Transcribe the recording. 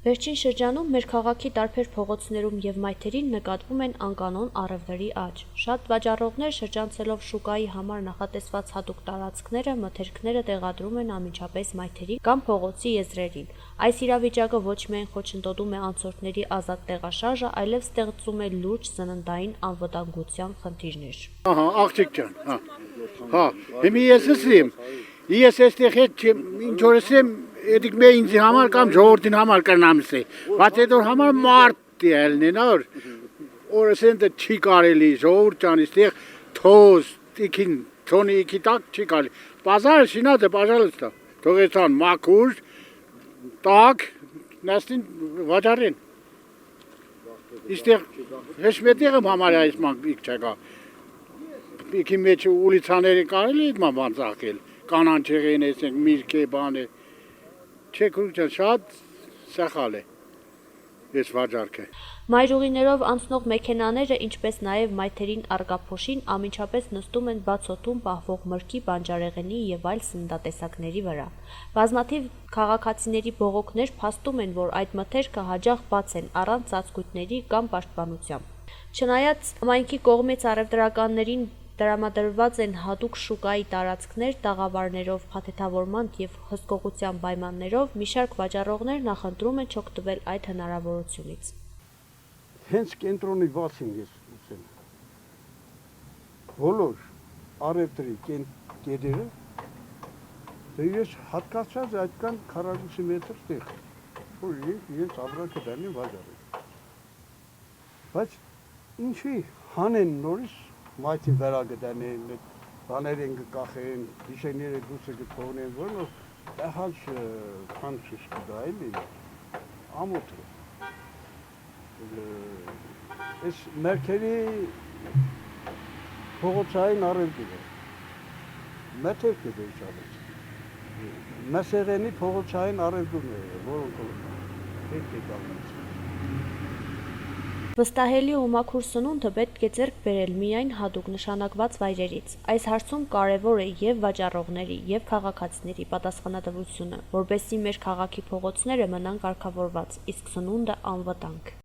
Վերջին շրջանում մեր քաղաքի տարբեր փողոցներում և մայթերին նկատվում են անկանոն առևտրի աճ։ Շատ վաճառողներ շրջանցելով շուկայի համար նախատեսված հատուկ տարածքները, մթերքները տեղադրում են անմիջապես մայթերի կամ փողոցի եզրերին։ Այս իրավիճակը ոչ միայն խոչընդոտում է անցորդների ազատ տեղաշարժը, այլև ստեղծում է լուրջ սննդային անվտանգության խնդիրներ։ Ահա, աղջիկ ջան, հա, հիմա ես այստեղ հետ ինչ որ եմ Եդիկ მე ինձ համար կամ ժողովրդին համար կրնամս է, բայց այդ որ համար մարդ ելնեն, օրս ենդ չի կարելի, ժողովուրդ ջան, այստեղ թոզ, տիքին, թոնի իքի տակ չի կարելի, պազարը շինած է, պաժալստա, թողեցան մաքուր, տակ, նաստին վաճարեն, այստեղ հեշմետեղ եմ համար այս մանք չեկա, իքի մեջ ուլիցաների կարելի այդ ման ծաղկել, կանանչեղեն էսենք, միրք է, բան է, Չեք շատ սախալ է, ես վաճառքը։ Մայրուղիներով անցնող մեքենաները, ինչպես նաև մայթերին առկա փոշին անմիջապես նստում են բաց օդում պահվող մրգի, բանջարեղենի և այլ սննդատեսակների վրա։ Բազմաթիվ քաղաքացիների բողոքներ փաստում են, որ այդ մթերքը հաճախ բաց են առանց ծածկույթների կամ պաշտպանությամբ։ Չնայած համայնքի կողմից առևտրականներին տրամադրված են հատուկ շուկայի տարածքներ տաղավարներով, փաթեթավորման և հսկողության պայմաններով, մի շարք վաճառողներ նախընտրում են չօգտվել այդ հնարավորությունից։ Հենց կենտրոնի բացին ես ուզում։ Բոլոր առևտրի կետերը ես հատկացած այդքան 40 մետր տեղ, որ իրենց ապրանքը դառնի վաճառել։ Բայց ինչի հանեն նորից մայթին վերագտանեն, բաներ են կկախեն, գիշերները դուրս կթողնեն, որոնք տահալ քանչիշ կդա էլի, ամոթ է։ Այս մերքերի փողոցային առևտուրը, մթերքը դեշալեց, մսեղենի փողոցային առևտուրները, որոնք հետ է կալնից։ Վստահելի ու մաքուր սնունդը պետք է ձեռք բերել միայն հատուկ նշանակված վայրերից։ Այս հարցում կարևոր է և վաճառողների, և քաղաքացիների պատասխանատվությունը, որպեսզի մեր քաղաքի փողոցները մնան կարգավորված, իսկ սնունդը անվտանգ։